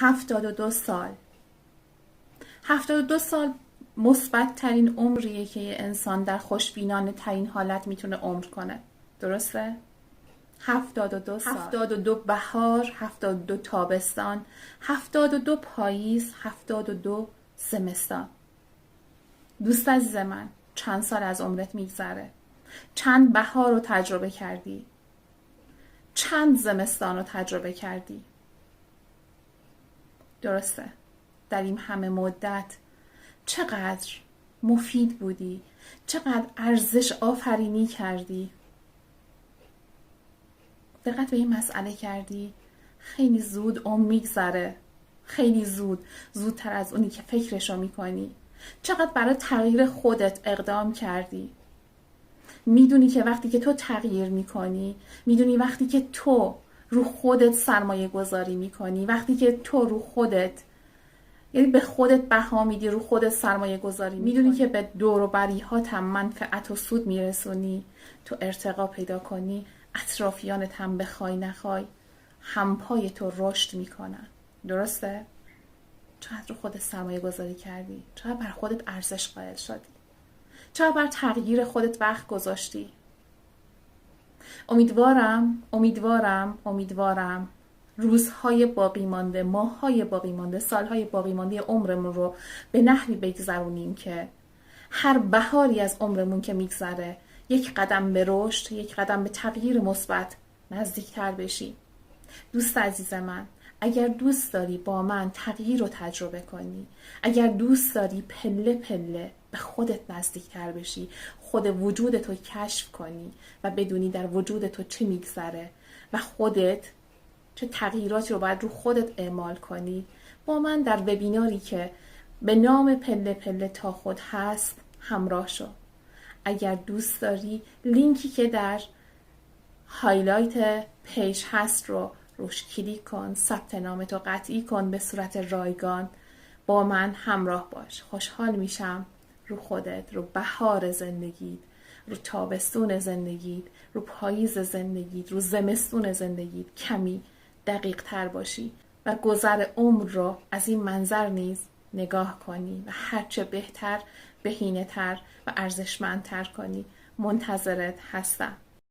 72 سال. 72 سال مثبت ترین عمریه که یه انسان در خوشبینانه ترین حالت میتونه عمر کنه. درسته؟ 72 سال. 72 بهار، 72 تابستان، 72 پاییز، 72 زمستان. دوست عزیز من، چند سال از عمرت میگذره؟ چند بهار رو تجربه کردی؟ چند زمستان رو تجربه کردی؟ درسته؟ در این همه مدت چقدر مفید بودی؟ چقدر ارزش آفرینی کردی؟ دقت به این مسئله کردی؟ خیلی زود عمر میگذره، خیلی زودتر از اونی که فکرشو میکنی. چقدر برای تغییر خودت اقدام کردی؟ میدونی که وقتی که تو تغییر میکنی، میدونی وقتی که تو رو خودت سرمایه گذاری میکنی، وقتی که تو رو خودت، یعنی به خودت بها میدی، رو خودت سرمایه گذاری میکنی، میدونی که به دور و بریهات هم منفعت و سود میرسونی، تو ارتقا پیدا کنی، اطرافیانت هم بخوای نخوای همپای تو رشد میکنن. درسته؟ چقدر رو خودت سرمایه گذاری کردی؟ چقدر بر خودت ارزش قائل شدی؟ چقدر بر تغییر خودت وقت گذاشتی؟ امیدوارم روزهای باقی مانده، ماههای باقی مانده، سالهای باقی مانده عمرمون رو به نحوی بگذرونیم که هر بهاری از عمرمون که میگذره یک قدم به رشد، یک قدم به تغییر مثبت نزدیکتر بشی. دوست عزیز من، اگر دوست داری با من تغییر رو تجربه کنی، اگر دوست داری پله پله به خودت نزدیکتر بشی، خود وجودت رو کشف کنی و بدونی در وجود تو چه میگذره و خودت چه تغییراتی رو باید رو خودت اعمال کنی، با من در وبیناری که به نام پله پله تا خود هست همراه شو. اگر دوست داری لینکی که در هایلایت پیج هست رو روش کلیک کن، ثبت نامتو قطعی کن به صورت رایگان، با من همراه باش. خوشحال میشم رو خودت، رو بهار زندگیت، رو تابستون زندگیت، رو پاییز زندگیت، رو زمستون زندگیت کمی دقیق تر باشی و گذر عمر رو از این منظر نیز نگاه کنی و هرچه بهتر، بهینه تر و ارزشمندتر کنی. منتظرت هستم.